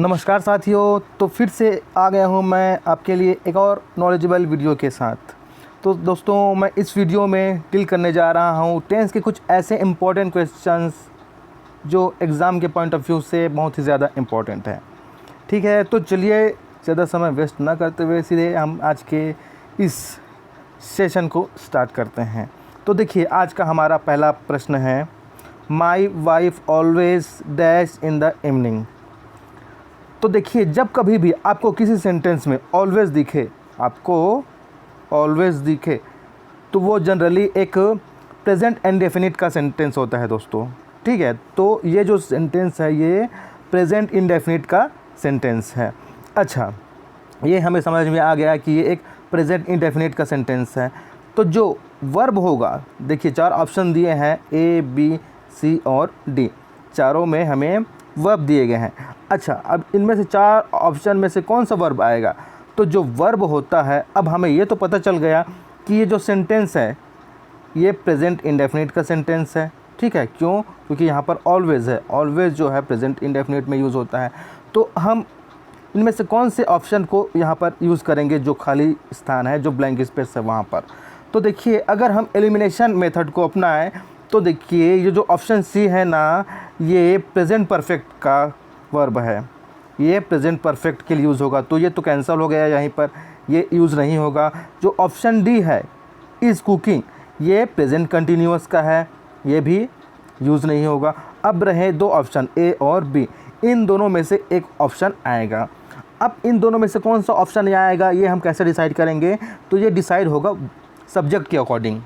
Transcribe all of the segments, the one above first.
नमस्कार साथियों, तो फिर से आ गया हूँ मैं आपके लिए एक और नॉलेजेबल वीडियो के साथ। तो दोस्तों, मैं इस वीडियो में डील करने जा रहा हूँ टेंस के कुछ ऐसे इम्पोर्टेंट क्वेश्चंस जो एग्ज़ाम के पॉइंट ऑफ व्यू से बहुत ही ज़्यादा इम्पोर्टेंट है। ठीक है, तो चलिए ज़्यादा समय वेस्ट ना करते हुए सीधे हम आज के इस सेशन को स्टार्ट करते हैं। तो देखिए, आज का हमारा पहला प्रश्न है, my wife always dash in the evening. तो देखिए, जब कभी भी आपको किसी सेंटेंस में ऑलवेज़ दिखे, तो वो जनरली एक प्रेजेंट इंडेफिनिट का सेंटेंस होता है दोस्तों। ठीक है, तो ये जो सेंटेंस है ये प्रेजेंट इंडेफिनिट का सेंटेंस है। अच्छा, ये हमें समझ में आ गया कि ये एक प्रेजेंट इंडेफिनिट का सेंटेंस है। तो जो वर्ब होगा, देखिए 4 ऑप्शन दिए हैं, ए, बी, सी और डी। चारों में हमें वर्ब दिए गए हैं। अच्छा, अब इनमें से 4 ऑप्शन में से कौन सा वर्ब आएगा? तो जो वर्ब होता है, अब हमें ये तो पता चल गया कि ये जो सेंटेंस है ये प्रेजेंट इंडेफिनिट का सेंटेंस है। ठीक है, क्यों? क्योंकि यहाँ पर ऑलवेज़ है, ऑलवेज़ जो है प्रेजेंट इंडेफिनिट में यूज़ होता है। तो हम इनमें से कौन से ऑप्शन को यहाँ पर यूज़ करेंगे? जो खाली स्थान है, जो ब्लैंक स्पेस है वहाँ पर। तो देखिए, अगर हम एलिमिनेशन मेथड को अपनाएं तो देखिए, ये जो ऑप्शन सी है ना, ये प्रेजेंट परफेक्ट का वर्ब है, ये प्रेजेंट परफेक्ट के लिए यूज़ होगा। तो ये तो कैंसिल हो गया, यहीं पर ये यूज़ नहीं होगा। जो ऑप्शन डी है, इज़ कुकिंग, ये प्रेजेंट कंटिन्यूअस का है, ये भी यूज़ नहीं होगा। अब रहे 2 ऑप्शन, ए और बी। इन दोनों में से एक ऑप्शन आएगा। अब इन दोनों में से कौन सा ऑप्शन आएगा, ये हम कैसे डिसाइड करेंगे? तो ये डिसाइड होगा सब्जेक्ट के अकॉर्डिंग,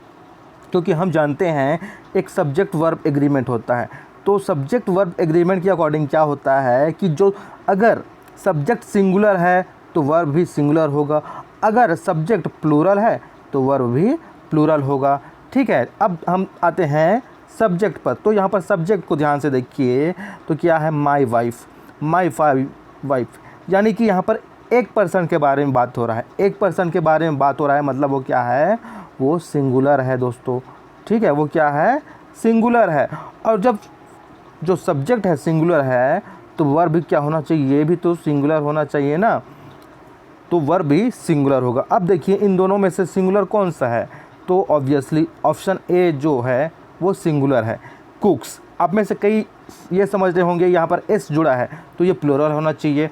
क्योंकि हम जानते हैं एक सब्जेक्ट वर्ब एग्रीमेंट होता है। तो सब्जेक्ट वर्ब एग्रीमेंट के अकॉर्डिंग क्या होता है कि जो अगर सब्जेक्ट सिंगुलर है तो वर्ब भी सिंगुलर होगा, अगर सब्जेक्ट प्लूरल है तो वर्ब भी प्लूरल होगा। ठीक है, अब हम आते हैं सब्जेक्ट पर। तो यहाँ पर सब्जेक्ट को ध्यान से देखिए, तो क्या है? माई वाइफ, यानी कि यहाँ पर एक पर्सन के बारे में बात हो रहा है। एक पर्सन के बारे में बात हो रहा है, मतलब वो क्या है? वो सिंगुलर है दोस्तों। ठीक है, वो क्या है? सिंगुलर है। और जब जो सब्जेक्ट है सिंगुलर है तो वर्ब भी क्या होना चाहिए? ये भी तो सिंगुलर होना चाहिए ना, तो वर्ब भी सिंगुलर होगा। अब देखिए, इन दोनों में से सिंगुलर कौन सा है? तो ऑब्वियसली ऑप्शन ए जो है वो सिंगुलर है, कुक्स। आप में से कई ये समझ रहे होंगे यहाँ पर एस जुड़ा है तो ये प्लूरल होना चाहिए,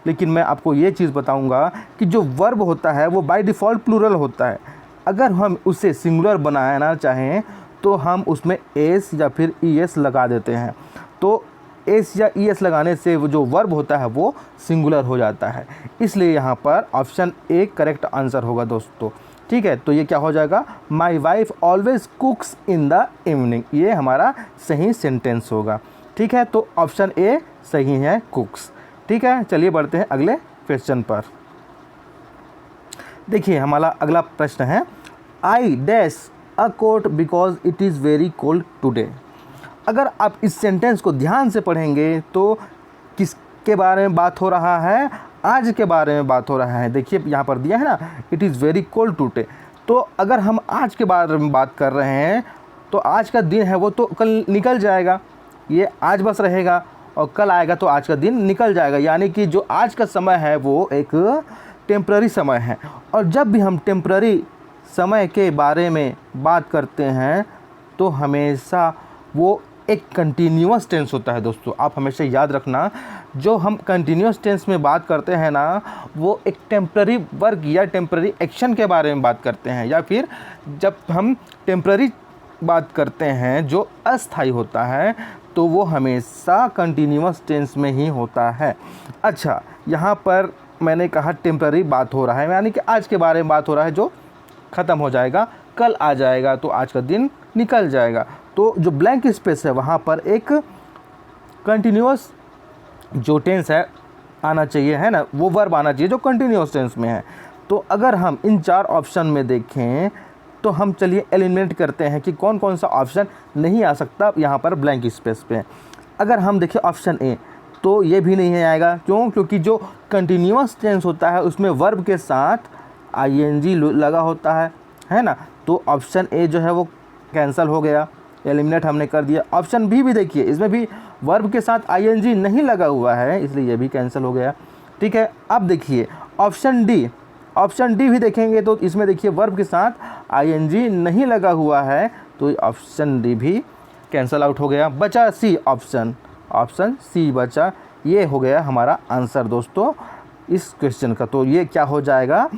लेकिन मैं आपको ये चीज़ बताऊंगा कि जो वर्ब होता है वो बाय डिफ़ॉल्ट प्लूरल होता है। अगर हम उसे सिंगुलर बनाना चाहें तो हम उसमें एस या फिर ई एस लगा देते हैं। तो एस या ई एस लगाने से वो जो वर्ब होता है वो सिंगुलर हो जाता है। इसलिए यहाँ पर ऑप्शन ए करेक्ट आंसर होगा दोस्तों। ठीक है, तो ये क्या हो जाएगा? My wife always कुक्स in the evening, ये हमारा सही सेंटेंस होगा। ठीक है, तो ऑप्शन ए सही है, कुक्स। ठीक है, चलिए बढ़ते हैं अगले क्वेश्चन पर। देखिए, हमारा अगला प्रश्न है, I dash a coat because it is very cold today. अगर आप इस सेंटेंस को ध्यान से पढ़ेंगे तो किसके बारे में बात हो रहा है? आज के बारे में बात हो रहा है। देखिए, यहाँ पर दिया है ना, it is very cold today. तो अगर हम आज के बारे में बात कर रहे हैं तो आज का दिन है वो तो कल निकल जाएगा, ये आज बस रहेगा, और कल आएगा तो आज का दिन निकल जाएगा। यानी कि जो आज का समय है वो एक टेम्प्ररी समय है। और जब भी हम टेम्प्ररी समय के बारे में बात करते हैं तो हमेशा वो एक कंटिन्यूअस टेंस होता है दोस्तों। आप हमेशा याद रखना, जो हम कंटिन्यूअस टेंस में बात करते हैं ना, वो एक टेम्प्ररी वर्क या टेम्प्ररी एक्शन के बारे में बात करते हैं, या फिर जब हम टेम्प्ररी बात करते हैं जो अस्थायी होता है तो वो हमेशा कंटिन्यूअस टेंस में ही होता है। अच्छा, यहाँ पर मैंने कहा टेम्प्ररी बात हो रहा है, यानी कि आज के बारे में बात हो रहा है जो ख़त्म हो जाएगा, कल आ जाएगा तो आज का दिन निकल जाएगा। तो जो ब्लैंक स्पेस है वहाँ पर एक कंटिन्यूअस जो टेंस है आना चाहिए, है ना, वो वर्ब आना चाहिए जो कंटिन्यूअस टेंस में है। तो अगर हम इन 4 ऑप्शन में देखें तो हम चलिए एलिमिनेट करते हैं कि कौन कौन सा ऑप्शन नहीं आ सकता यहाँ पर ब्लैंक स्पेस पे। अगर हम देखें ऑप्शन ए, तो ये भी नहीं आएगा। क्यों? क्योंकि जो कंटिन्यूअस टेंस होता है उसमें वर्ब के साथ आईएनजी लगा होता है ना। तो ऑप्शन ए जो है वो कैंसिल हो गया, एलिमिनेट हमने कर दिया। ऑप्शन बी भी देखिए, इसमें भी वर्ब के साथ आईएनजी नहीं लगा हुआ है, इसलिए ये भी कैंसिल हो गया। ठीक है, अब देखिए ऑप्शन डी भी देखेंगे तो इसमें देखिए वर्ब के साथ आईएनजी नहीं लगा हुआ है, तो ऑप्शन डी भी कैंसिल आउट हो गया। बचा सी ऑप्शन सी बचा, ये हो गया हमारा आंसर दोस्तों इस क्वेश्चन का। तो ये क्या हो जाएगा,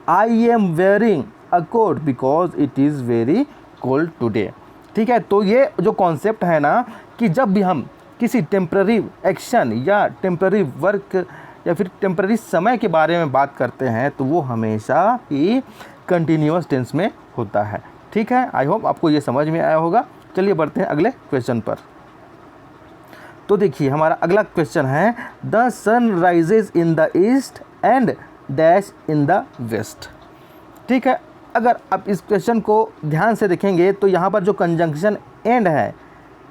I am wearing a coat because it is very cold today. ठीक है, तो ये जो कॉन्सेप्ट है ना कि जब भी हम किसी टेम्पररी एक्शन या टेम्पररी वर्क या फिर टेम्पररी समय के बारे में बात करते हैं तो वो हमेशा ही कंटिन्यूअस टेंस में होता है। ठीक है, आई होप आपको ये समझ में आया होगा। चलिए बढ़ते हैं अगले क्वेश्चन पर। तो देखिए हमारा अगला क्वेश्चन है, the sun rises in the east and dash in the west. ठीक है, अगर आप इस क्वेश्चन को ध्यान से देखेंगे तो यहाँ पर जो कंजंक्शन एंड है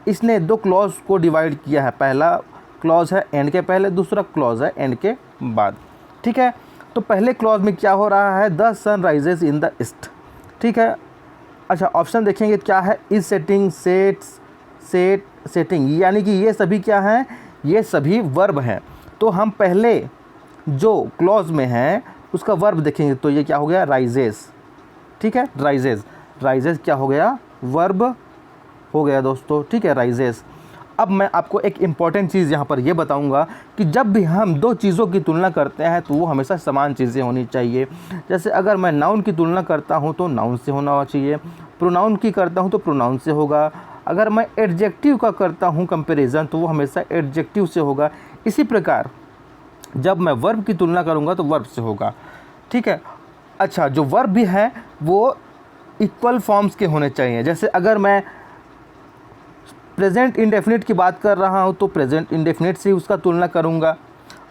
इसने दो क्लॉज को डिवाइड किया है। पहला क्लॉज है एंड के पहले, दूसरा क्लॉज है एंड के बाद। ठीक है, तो पहले क्लॉज में क्या हो रहा है, the sun rises in the east. ठीक है, अच्छा ऑप्शन देखेंगे क्या है, is setting, sets, set, setting, यानी कि ये सभी क्या हैं, ये सभी वर्ब हैं। तो हम पहले जो क्लॉज में है उसका वर्ब देखेंगे तो ये क्या हो गया, राइजेस। ठीक है, राइजेस क्या हो गया, वर्ब हो गया दोस्तों। ठीक है, राइजेस। अब मैं आपको एक इम्पॉर्टेंट चीज़ यहाँ पर ये बताऊँगा कि जब भी हम दो चीज़ों की तुलना करते हैं तो वो हमेशा समान चीज़ें होनी चाहिए। जैसे अगर मैं नाउन की तुलना करता हूँ तो नाउन से होना चाहिए, प्रोनाउन की करता हूँ तो प्रोनाउन से होगा। अगर मैं एडजेक्टिव का करता हूँ कंपैरिजन तो वो हमेशा एडजेक्टिव से होगा। इसी प्रकार जब मैं वर्ब की तुलना करूँगा तो वर्ब से होगा। ठीक है, अच्छा जो वर्ब भी है वो इक्वल फॉर्म्स के होने चाहिए। जैसे अगर मैं प्रेजेंट इंडेफिनिट की बात कर रहा हूँ तो प्रेजेंट इंडेफिनिट से उसका तुलना करूँगा।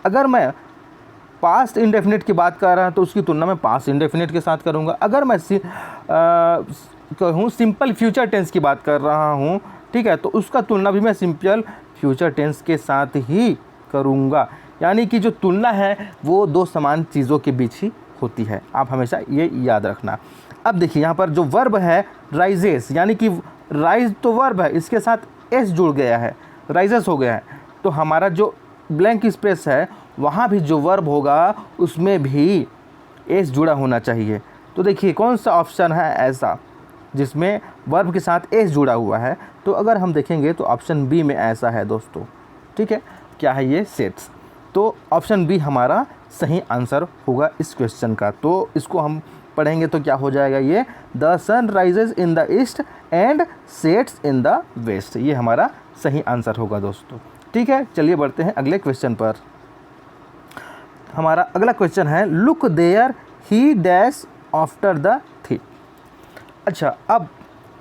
अगर मैं पास्ट इंडेफिनिट की बात कर रहा हूँ तो उसकी तुलना मैं पास्ट इंडेफिनिट के साथ करूँगा। अगर मैं कहूँ सिंपल फ्यूचर टेंस की बात कर रहा हूँ, ठीक है, तो उसका तुलना भी मैं सिंपल फ्यूचर टेंस के साथ ही करूँगा। यानी कि जो तुलना है वो दो समान चीज़ों के बीच ही होती है, आप हमेशा ये याद रखना। अब देखिए यहाँ पर जो वर्ब है राइजेस, यानी कि राइज तो वर्ब है, इसके साथ एस जुड़ गया है, राइजेस हो गया है। तो हमारा जो ब्लैंक स्पेस है वहाँ भी जो वर्ब होगा उसमें भी एस जुड़ा होना चाहिए। तो देखिए कौन सा ऑप्शन है ऐसा जिसमें वर्ब के साथ एस जुड़ा हुआ है, तो अगर हम देखेंगे तो ऑप्शन बी में ऐसा है दोस्तों। ठीक है, क्या है ये, सेट्स। तो ऑप्शन बी हमारा सही आंसर होगा इस क्वेश्चन का। तो इसको हम पढ़ेंगे तो क्या हो जाएगा, ये the sun rises in the east and sets in the west, ये हमारा सही आंसर होगा दोस्तों। ठीक है, चलिए बढ़ते हैं अगले क्वेश्चन पर। हमारा अगला क्वेश्चन है, look there he dash after the thief. अच्छा, अब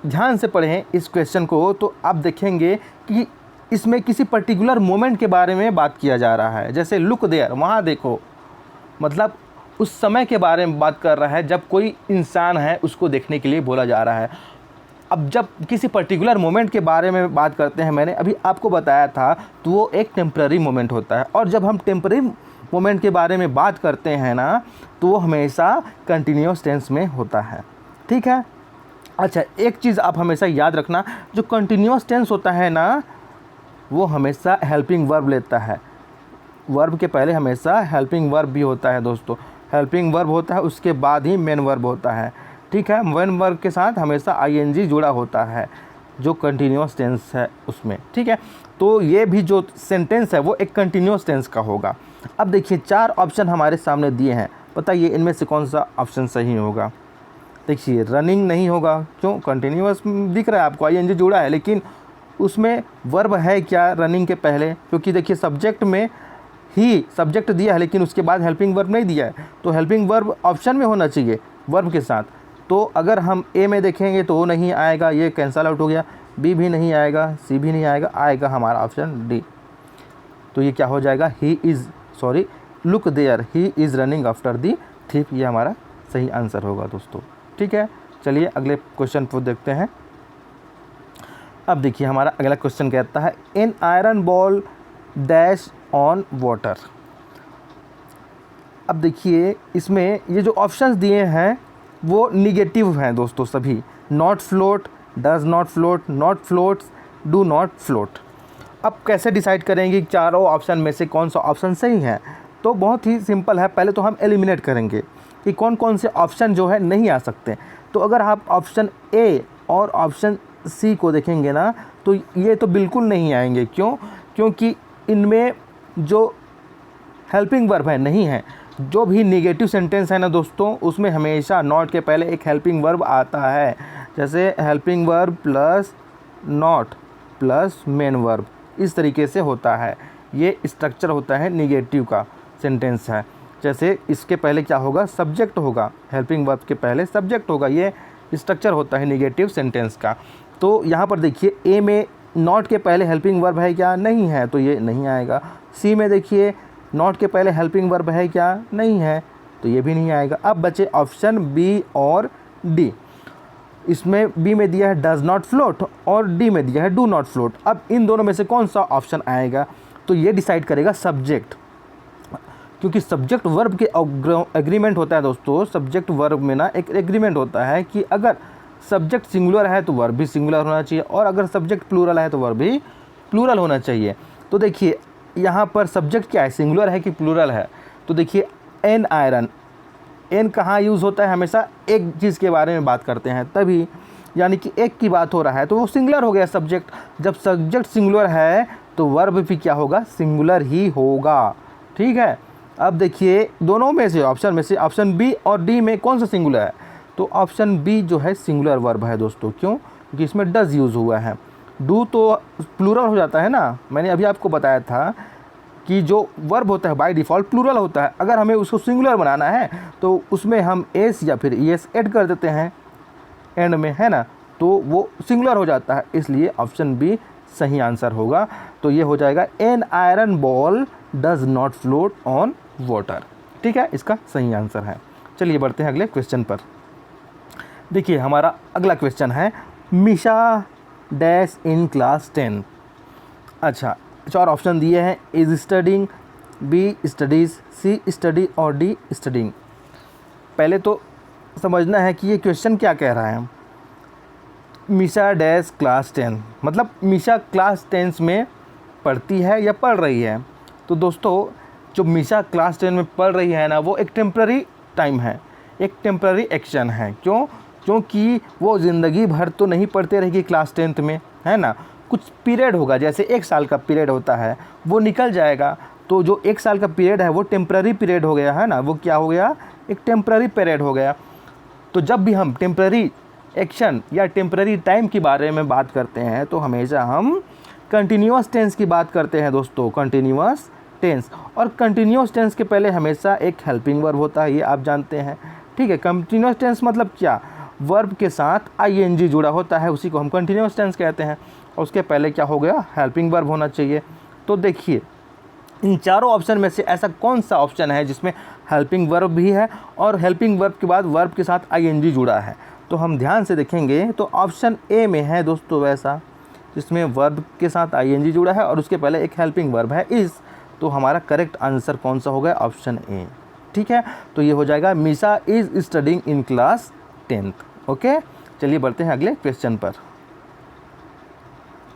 ध्यान से पढ़ें इस क्वेश्चन को तो आप देखेंगे कि इसमें किसी पर्टिकुलर मोमेंट के बारे में बात किया जा रहा है। जैसे लुक देयर, वहाँ देखो, मतलब उस समय के बारे में बात कर रहा है जब कोई इंसान है उसको देखने के लिए बोला जा रहा है। अब जब किसी पर्टिकुलर मोमेंट के बारे में बात करते हैं, मैंने अभी आपको बताया था, तो वो एक टेम्पररी मोमेंट होता है। और जब हम टेम्पररी मोमेंट के बारे में बात करते हैं ना तो वो हमेशा कंटिन्यूअस टेंस में होता है। ठीक है, अच्छा एक चीज़ आप हमेशा याद रखना, जो कंटिन्यूअस टेंस होता है ना वो हमेशा हेल्पिंग वर्ब लेता है। वर्ब के पहले हमेशा हेल्पिंग वर्ब भी होता है दोस्तों। हेल्पिंग वर्ब होता है, उसके बाद ही मेन वर्ब होता है। ठीक है, मेन वर्ब के साथ हमेशा आईएनजी जुड़ा होता है जो कंटिन्यूअस टेंस है उसमें। ठीक है, तो ये भी जो सेंटेंस है वो एक कंटिन्यूअस टेंस का होगा। अब देखिए 4 ऑप्शन हमारे सामने दिए हैं, बताइए इनमें से कौन सा ऑप्शन सही होगा। देखिए रनिंग नहीं होगा, क्यों, कंटिन्यूअस दिख रहा है आपको, आईएनजी जुड़ा है, लेकिन उसमें वर्ब है क्या रनिंग के पहले, क्योंकि देखिए सब्जेक्ट में ही सब्जेक्ट दिया है लेकिन उसके बाद हेल्पिंग वर्ब नहीं दिया है, तो हेल्पिंग वर्ब ऑप्शन में होना चाहिए वर्ब के साथ। तो अगर हम ए में देखेंगे तो वो नहीं आएगा, ये कैंसल आउट हो गया, बी भी नहीं आएगा, सी भी नहीं आएगा, आएगा हमारा ऑप्शन डी। तो ये क्या हो जाएगा, look there he is running after the thief, ये हमारा सही आंसर होगा दोस्तों। ठीक है, चलिए अगले क्वेश्चन को देखते हैं। अब देखिए हमारा अगला क्वेश्चन कहता है, an iron ball dash on water. अब देखिए इसमें ये जो ऑप्शंस दिए हैं वो निगेटिव हैं दोस्तों सभी, not float, does not float, not floats, do not float. अब कैसे डिसाइड करेंगे कि चारों ऑप्शन में से कौन सा ऑप्शन सही है? तो बहुत ही सिंपल है, पहले तो हम एलिमिनेट करेंगे कि कौन कौन से ऑप्शन जो है नहीं आ सकते। तो अगर आप ऑप्शन ए और ऑप्शन सी को देखेंगे ना, तो ये तो बिल्कुल नहीं आएंगे। क्यों? क्योंकि इनमें जो हेल्पिंग वर्ब है नहीं है। जो भी नेगेटिव सेंटेंस है ना दोस्तों, उसमें हमेशा नॉट के पहले एक हेल्पिंग वर्ब आता है। जैसे helping verb plus not plus main verb, इस तरीके से होता है। ये स्ट्रक्चर होता है नेगेटिव का सेंटेंस है। जैसे इसके पहले क्या होगा? सब्जेक्ट होगा, हेल्पिंग वर्ब के पहले सब्जेक्ट होगा। ये स्ट्रक्चर होता है नेगेटिव सेंटेंस का। तो यहाँ पर देखिए, ए में नॉट के पहले हेल्पिंग वर्ब है क्या? नहीं है, तो ये नहीं आएगा। सी में देखिए, नॉट के पहले हेल्पिंग वर्ब है क्या? नहीं है, तो ये भी नहीं आएगा। अब बचे ऑप्शन बी और डी। इसमें बी में दिया है डज नॉट फ्लोट और डी में दिया है डू नॉट फ्लोट। अब इन दोनों में से कौन सा ऑप्शन आएगा? तो ये डिसाइड करेगा सब्जेक्ट, क्योंकि सब्जेक्ट वर्ब के एग्रीमेंट होता है दोस्तों। सब्जेक्ट वर्ब में ना एक एग्रीमेंट होता है कि अगर सब्जेक्ट सिंगुलर है तो वर्ब भी सिंगुलर होना चाहिए, और अगर सब्जेक्ट प्लूरल है तो वर्ब भी प्लूरल होना चाहिए। तो देखिए यहाँ पर सब्जेक्ट क्या है, सिंगुलर है कि प्लूरल है? तो देखिए एन आयरन, एन कहाँ यूज़ होता है? हमेशा एक चीज़ के बारे में बात करते हैं तभी, यानी कि एक की बात हो रहा है, तो वो सिंगुलर हो गया सब्जेक्ट। जब सब्जेक्ट सिंगुलर है तो वर्ब भी क्या होगा? सिंगुलर ही होगा। ठीक है। अब देखिए दोनों में से, ऑप्शन में से ऑप्शन बी और डी में कौन सा सिंगुलर है? तो ऑप्शन बी जो है सिंगुलर वर्ब है दोस्तों। क्यों? क्योंकि इसमें डज यूज़ हुआ है। डू तो प्लूरल हो जाता है ना, मैंने अभी आपको बताया था कि जो वर्ब होता है बाय डिफ़ॉल्ट प्लूरल होता है। अगर हमें उसको सिंगुलर बनाना है तो उसमें हम एस या फिर ईएस ऐड कर देते हैं एंड में, है ना, तो वो सिंगुलर हो जाता है। इसलिए ऑप्शन बी सही आंसर होगा। तो ये हो जाएगा an iron ball does not float on water. ठीक है, इसका सही आंसर है। चलिए बढ़ते हैं अगले क्वेश्चन पर। देखिए हमारा अगला क्वेश्चन है, मिशा डैश इन क्लास 10। अच्छा, चार ऑप्शन दिए हैं, is studying, B studies, C study और डी स्टडिंग। पहले तो समझना है कि ये क्वेश्चन क्या कह रहा है। मिशा डैश क्लास 10 मतलब मिशा क्लास 10 में पढ़ती है या पढ़ रही है। तो दोस्तों जो मिशा क्लास 10 में पढ़ रही है ना, वो एक टेम्प्ररी टाइम है, एक टेम्प्ररी एक्शन है। क्यों? क्योंकि वो ज़िंदगी भर तो नहीं पढ़ते रहेगी क्लास 10 में, है ना। कुछ पीरियड होगा, जैसे एक साल का पीरियड होता है, वो निकल जाएगा। तो जो एक साल का पीरियड है वो टेम्प्ररी पीरियड हो गया, है ना। वो क्या हो गया? एक टेम्प्ररी पीरियड हो गया। तो जब भी हम टेम्प्ररी एक्शन या टेम्प्ररी टाइम के बारे में बात करते हैं तो हमेशा हम कंटिन्यूअस टेंस की बात करते हैं दोस्तों, कंटिन्यूअस टेंस। और कंटिन्यूअस टेंस के पहले हमेशा एक हेल्पिंग वर्ब होता है, ये आप जानते हैं। ठीक है, कंटिन्यूअस टेंस मतलब क्या? वर्ब के साथ आईएनजी जुड़ा होता है, उसी को हम कंटिन्यूअस टेंस कहते हैं। और उसके पहले क्या हो गया? हेल्पिंग वर्ब होना चाहिए। तो देखिए इन चारों ऑप्शन में से ऐसा कौन सा ऑप्शन है जिसमें हेल्पिंग वर्ब भी है और हेल्पिंग वर्ब के बाद वर्ब के साथ आईएनजी जुड़ा है? तो हम ध्यान से देखेंगे तो ऑप्शन ए में है दोस्तों वैसा, जिसमें वर्ब के साथ आईएनजी जुड़ा है और उसके पहले एक हेल्पिंग वर्ब है इज़। तो हमारा करेक्ट आंसर कौन सा होगा? Option A. ठीक है, तो ये हो जाएगा Misha is studying in class 10th। Okay, चलिए बढ़ते हैं अगले क्वेश्चन पर।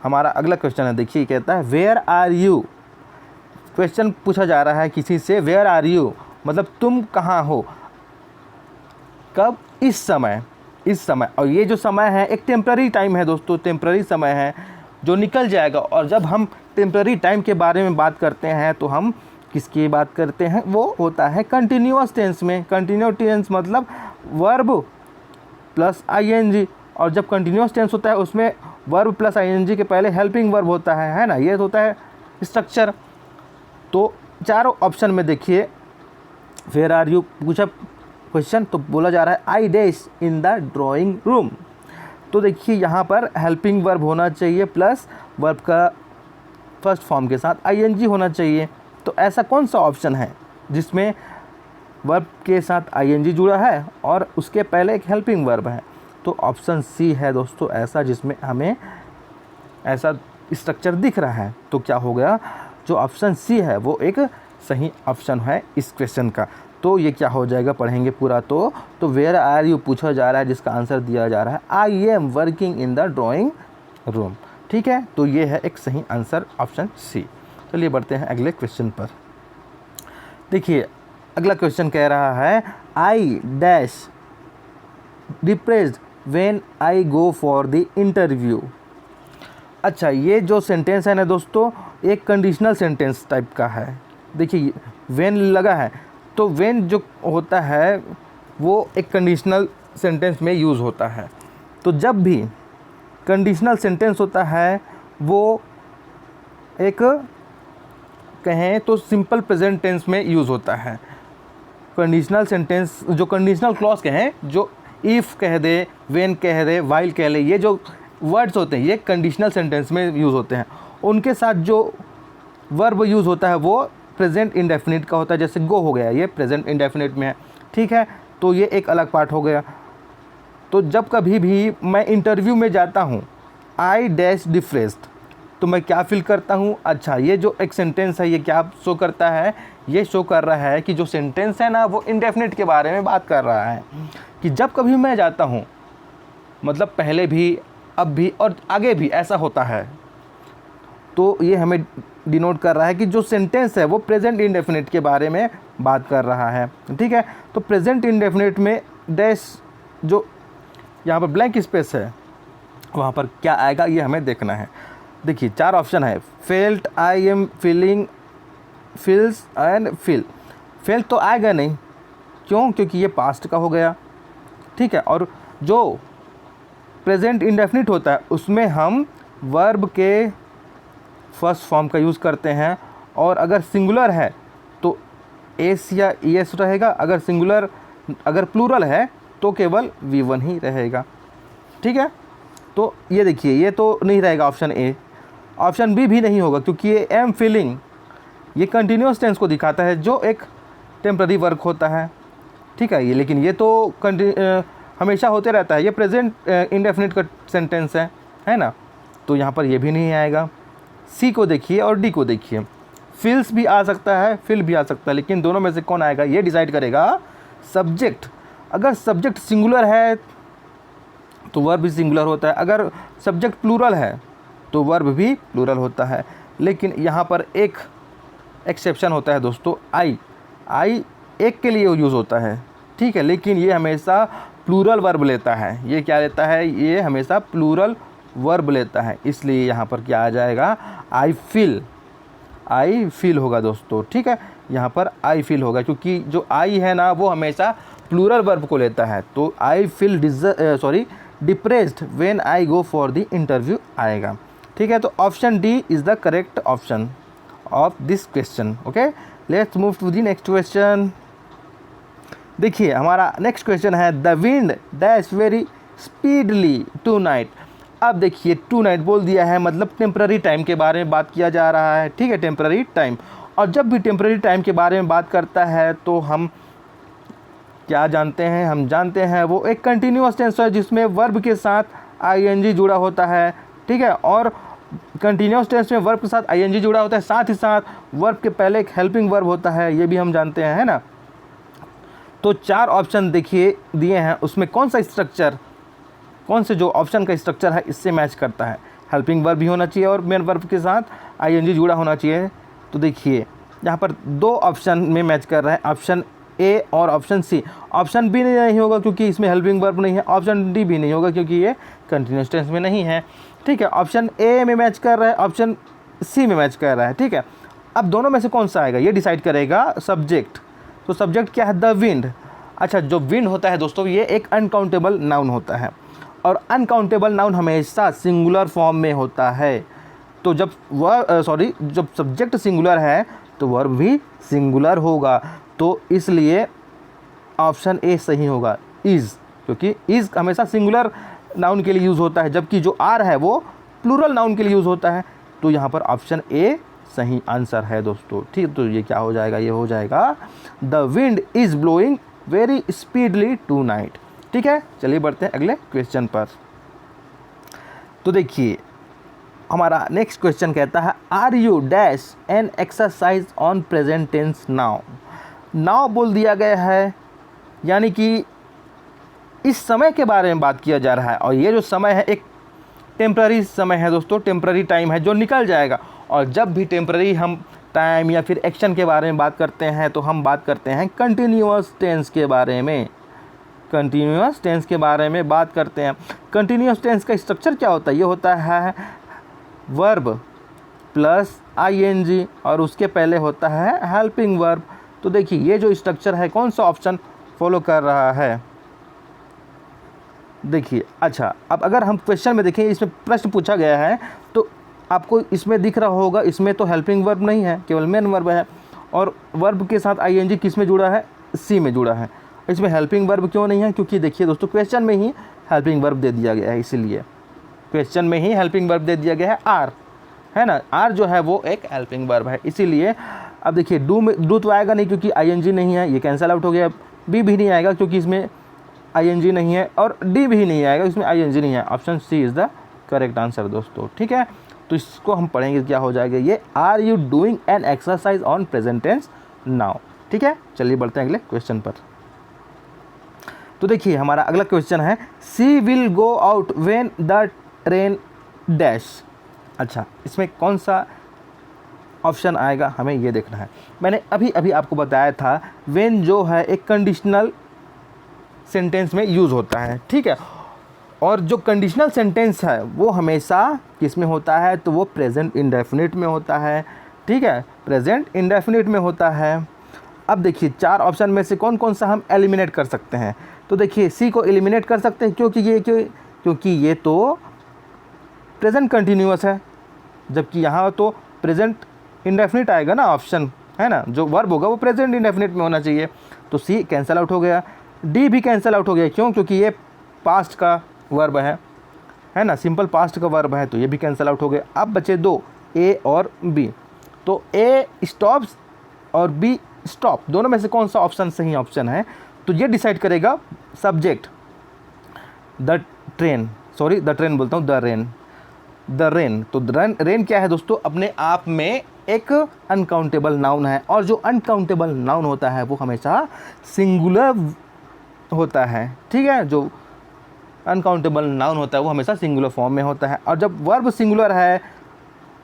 हमारा अगला क्वेश्चन है, देखिए कहता है वेयर आर यू। क्वेश्चन पूछा जा रहा है किसी से, वेयर आर यू मतलब तुम कहाँ हो, कब? इस समय, इस समय। और ये जो समय है एक टेम्प्ररी टाइम है दोस्तों, टेम्प्ररी समय है जो निकल जाएगा। और जब हम टेम्प्ररी टाइम के बारे में बात करते हैं तो हम किसकी बात करते हैं? वो होता है कंटिन्यूअस टेंस में। कंटिन्यूअस टेंस मतलब वर्ब प्लस आईएनजी, और जब कंटिन्यूअस टेंस होता है उसमें वर्ब प्लस आईएनजी के पहले हेल्पिंग वर्ब होता है ना। ये होता है स्ट्रक्चर। तो चारों ऑप्शन में देखिए वेयर आर यू पूछा क्वेश्चन, तो बोला जा रहा है I dash in the drawing room. तो देखिए यहाँ पर हेल्पिंग वर्ब होना चाहिए प्लस वर्ब का फर्स्ट फॉर्म के साथ आईएनजी होना चाहिए। तो ऐसा कौन सा ऑप्शन है जिसमें वर्ब के साथ आईएनजी जुड़ा है और उसके पहले एक हेल्पिंग वर्ब है? तो ऑप्शन सी है दोस्तों ऐसा, जिसमें हमें ऐसा स्ट्रक्चर दिख रहा है। तो क्या हो गया? जो ऑप्शन सी है वो एक सही ऑप्शन है इस क्वेश्चन का। तो ये क्या हो जाएगा, पढ़ेंगे पूरा तो वेयर आर यू पूछा जा रहा है, जिसका आंसर दिया जा रहा है I am working in the drawing room. ठीक ठीक है, तो ये है एक सही आंसर ऑप्शन सी। चलिए बढ़ते हैं अगले क्वेश्चन पर। देखिए अगला क्वेश्चन कह रहा है I dash depressed when I go for the interview. अच्छा, ये जो सेंटेंस है ना दोस्तों, एक कंडीशनल सेंटेंस टाइप का है। देखिए व्हेन लगा है, तो व्हेन जो होता है वो एक कंडीशनल सेंटेंस में यूज़ होता है। तो जब भी कंडीशनल सेंटेंस होता है वो एक कहें तो सिंपल प्रेजेंट टेंस में यूज़ होता है। कंडीशनल सेंटेंस जो कंडीशनल क्लॉज कहें, जो इफ़ कह दे, व्हेन कह दे, वाइल कह ले, ये जो वर्ड्स होते हैं ये कंडीशनल सेंटेंस में यूज़ होते हैं। उनके साथ जो वर्ब यूज़ होता है वो प्रेजेंट इंडेफिनिट का होता है। जैसे गो हो गया, ये प्रेजेंट इंडेफिनिट में है, ठीक है, तो ये एक अलग पार्ट हो गया। तो जब कभी भी मैं इंटरव्यू में जाता हूँ, आई डैश डिप्रेस्ड, तो मैं क्या फील करता हूँ। अच्छा, ये जो एक सेंटेंस है ये क्या शो करता है, ये शो कर रहा है कि जो सेंटेंस है ना वो इंडेफिनिट के बारे में बात कर रहा है। कि जब कभी मैं जाता हूँ, मतलब पहले भी, अब भी और आगे भी ऐसा होता है, तो ये हमें डिनोट कर रहा है कि जो सेंटेंस है वो प्रेजेंट इंडेफिनिट के बारे में बात कर रहा है, ठीक है। तो प्रेजेंट इंडेफिनिट में डैश जो यहाँ पर ब्लैंक स्पेस है वहाँ पर क्या आएगा ये हमें देखना है। देखिए 4 ऑप्शन है, felt, I am feeling, feels and feel. Fail तो आएगा नहीं, क्यों, क्योंकि ये पास्ट का हो गया, ठीक है। और जो प्रेजेंट इंडेफिनिट होता है उसमें हम वर्ब के फर्स्ट फॉर्म का यूज़ करते हैं, और अगर सिंगुलर है तो एस या ईएस रहेगा, अगर प्लूरल है तो केवल V1 ही रहेगा, ठीक है। तो ये देखिए ये तो नहीं रहेगा ऑप्शन ए, ऑप्शन बी भी नहीं होगा, क्योंकि ये एम फीलिंग ये कंटिन्यूस टेंस को दिखाता है जो एक टेम्पररी वर्क होता है, ठीक है। ये लेकिन ये तो हमेशा होते रहता है, ये प्रेजेंट इंडेफिनिट का सेंटेंस है ना, तो यहाँ पर ये भी नहीं आएगा। सी को देखिए और डी को देखिए, फील्स भी आ सकता है, फिल भी आ सकता है, लेकिन दोनों में से कौन आएगा ये डिसाइड करेगा सब्जेक्ट। अगर सब्जेक्ट सिंगुलर है तो वर्ब भी सिंगुलर होता है, अगर सब्जेक्ट प्लूरल है तो वर्ब भी प्लूरल होता है। लेकिन यहाँ पर एक एक्सेप्शन होता है दोस्तों, आई एक के लिए यूज़ होता है, ठीक है, लेकिन ये हमेशा प्लूरल वर्ब लेता है। ये क्या लेता है, ये हमेशा प्लूरल वर्ब लेता है, इसलिए यहाँ पर क्या आ जाएगा, आई फील होगा दोस्तों, ठीक है। यहाँ पर आई फील होगा क्योंकि जो आई है ना वो हमेशा प्लूरल वर्ब को लेता है। तो I feel depressed when I go for the interview आएगा, ठीक है। तो option D is the correct option of this question. Okay, let's move to the next question. देखिए हमारा नेक्स्ट क्वेश्चन है the wind dash very speedly tonight. अब देखिए to night बोल दिया है, मतलब टेम्पररी टाइम के बारे में बात किया जा रहा है, ठीक है, टेम्पररी टाइम। और जब भी टेम्पररी टाइम के बारे में बात करता है तो हम क्या जानते हैं, हम जानते हैं वो एक कंटिन्यूअस टेंस है जिसमें वर्ब के साथ आईएनजी जुड़ा होता है, ठीक है। और कंटिन्यूअस टेंस में वर्ब के साथ आईएनजी जुड़ा होता है, साथ ही साथ वर्ब के पहले एक हेल्पिंग वर्ब होता है, ये भी हम जानते हैं, है ना। तो 4 ऑप्शन देखिए दिए हैं, उसमें कौन से जो ऑप्शन का स्ट्रक्चर है इससे मैच करता है। हेल्पिंग वर्ब भी होना चाहिए और मेन वर्ब के साथ आईएनजी जुड़ा होना चाहिए। तो देखिए यहाँ पर 2 ऑप्शन में मैच कर रहा है, ऑप्शन ए और ऑप्शन सी। ऑप्शन बी नहीं होगा क्योंकि इसमें हेल्पिंग वर्ब नहीं है, ऑप्शन डी भी नहीं होगा क्योंकि ये कंटिन्यूअस टेंस में नहीं है, ठीक है। ऑप्शन ए में मैच कर रहा है, ऑप्शन सी में मैच कर रहा है, ठीक है। अब दोनों में से कौन सा आएगा ये डिसाइड करेगा सब्जेक्ट। तो सब्जेक्ट क्या है, द विंड। अच्छा, जो विंड होता है दोस्तों ये एक अनकाउंटेबल नाउन होता है, और अनकाउंटेबल नाउन हमेशा सिंगुलर फॉर्म में होता है। तो जब जब सब्जेक्ट सिंगुलर है तो वर्ब भी सिंगुलर होगा, तो इसलिए ऑप्शन ए सही होगा, इज़, क्योंकि इज़ हमेशा सिंगुलर नाउन के लिए यूज़ होता है, जबकि जो आर है वो प्लूरल नाउन के लिए यूज़ होता है। तो यहाँ पर ऑप्शन ए सही आंसर है दोस्तों, ठीक। तो ये क्या हो जाएगा, ये हो जाएगा the wind is blowing very speedly tonight, ठीक है। चलिए बढ़ते हैं अगले क्वेश्चन पर। तो देखिए हमारा नेक्स्ट क्वेश्चन कहता है are you dash an exercise on present tense now. Now बोल दिया गया है, यानी कि इस समय के बारे में बात किया जा रहा है, और ये जो समय है एक टेम्प्ररी समय है दोस्तों, टेम्प्ररी टाइम है जो निकल जाएगा। और जब भी टेम्प्ररी हम टाइम या फिर एक्शन के बारे में बात करते हैं तो हम बात करते हैं कंटिन्यूअस टेंस के बारे में, कंटिन्यूअस टेंस के बारे में बात करते हैं। कंटिन्यूअस टेंस का स्ट्रक्चर क्या होता है? ये होता है वर्ब प्लस आईएनजी और उसके पहले होता है हेल्पिंग वर्ब। तो देखिए ये जो स्ट्रक्चर है कौन सा ऑप्शन फॉलो कर रहा है? देखिए अच्छा, अब अगर हम क्वेश्चन में देखें, इसमें प्रश्न पूछा गया है तो आपको इसमें दिख रहा होगा, इसमें तो हेल्पिंग वर्ब नहीं है, केवल मेन वर्ब है। और वर्ब के साथ आईएनजी किस में जुड़ा है? सी में जुड़ा है। इसमें हेल्पिंग वर्ब क्यों नहीं है? क्योंकि देखिए दोस्तों क्वेश्चन में ही हेल्पिंग वर्ब दे दिया गया है, इसीलिए क्वेश्चन में ही हेल्पिंग वर्ब दे दिया गया है आर, है ना। आर जो है वो एक हेल्पिंग वर्ब है, इसीलिए अब देखिए डू तो आएगा नहीं क्योंकि आईएनजी नहीं है, ये कैंसिल आउट हो गया। बी भी नहीं आएगा क्योंकि इसमें आईएनजी नहीं है, और डी भी नहीं आएगा, इसमें आईएनजी नहीं है। Option C is the correct answer दोस्तों, ठीक है। तो इसको हम पढ़ेंगे, क्या हो जाएगा ये? Are you doing an exercise on present tense now, ठीक है। चलिए बढ़ते हैं अगले क्वेश्चन पर। तो देखिए हमारा अगला क्वेश्चन है she will go out when the train dash. अच्छा, इसमें कौन सा ऑप्शन आएगा हमें ये देखना है। मैंने अभी अभी आपको बताया था व्हेन जो है एक कंडीशनल सेंटेंस में यूज़ होता है, ठीक है। और जो कंडीशनल सेंटेंस है वो हमेशा किस में होता है? तो वो प्रेजेंट इंडेफिनिट में होता है, ठीक है, प्रेजेंट इंडेफिनिट में होता है। अब देखिए चार ऑप्शन में से कौन कौन सा हम एलिमिनेट कर सकते हैं? तो देखिए सी को एलिमिनेट कर सकते हैं क्योंकि ये तो प्रेजेंट कंटिन्यूअस है, जबकि यहाँ तो प्रेजेंट इंडेफिनिट आएगा ना ऑप्शन, है ना। जो वर्ब होगा वो प्रेजेंट इंडेफिनिट में होना चाहिए, तो सी कैंसिल आउट हो गया। डी भी कैंसिल आउट हो गया, क्यों? क्योंकि ये पास्ट का वर्ब है ना, सिंपल पास्ट का वर्ब है, तो ये भी कैंसिल आउट हो गया। अब बचे दो, ए और बी। तो ए स्टॉप्स और बी स्टॉप, दोनों में से कौन सा ऑप्शन सही ऑप्शन है? तो ये डिसाइड करेगा सब्जेक्ट, द ट्रेन बोलता हूँ, द रेन। तो रेन क्या है दोस्तों? अपने आप में एक अनकाउंटेबल नाउन है, और जो अनकाउंटेबल नाउन होता है वो हमेशा सिंगुलर होता है, ठीक है। जो अनकाउंटेबल नाउन होता है वो हमेशा सिंगुलर फॉर्म में होता है। और जब वर्ब सिंगुलर है,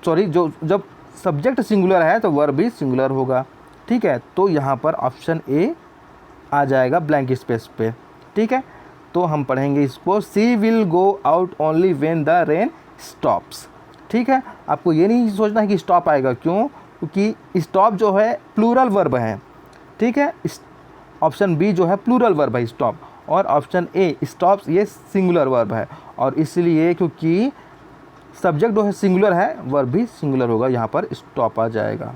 जब सब्जेक्ट सिंगुलर है तो वर्ब भी सिंगुलर होगा, ठीक है। तो यहाँ पर ऑप्शन ए आ जाएगा ब्लैंक स्पेस पे, ठीक है। तो हम पढ़ेंगे इसको, she will go out only when the rain stops, ठीक है। आपको ये नहीं सोचना है कि स्टॉप आएगा, क्यों? क्योंकि स्टॉप जो है प्लूरल वर्ब है, ठीक है। ऑप्शन बी जो है प्लूरल वर्ब है स्टॉप, और ऑप्शन ए स्टॉप्स ये सिंगुलर वर्ब है, और इसलिए क्योंकि सब्जेक्ट जो है सिंगुलर है वर्ब भी सिंगुलर होगा, यहाँ पर स्टॉप आ जाएगा,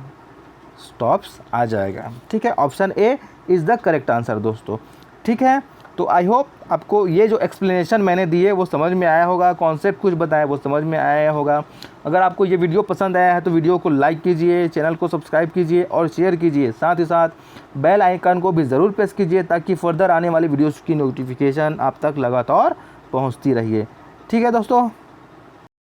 स्टॉप्स आ जाएगा, ठीक है। Option A is the correct answer दोस्तों, ठीक है। तो आई होप आपको ये जो एक्सप्लेनेशन मैंने दिए वो समझ में आया होगा, कॉन्सेप्ट कुछ बताया वो समझ में आया होगा। अगर आपको ये वीडियो पसंद आया है तो वीडियो को लाइक कीजिए, चैनल को सब्सक्राइब कीजिए और शेयर कीजिए। साथ ही साथ बेल आइकन को भी ज़रूर प्रेस कीजिए ताकि फर्दर आने वाली वीडियोज़ की नोटिफिकेशन आप तक लगातार पहुँचती रहिए, ठीक है दोस्तों।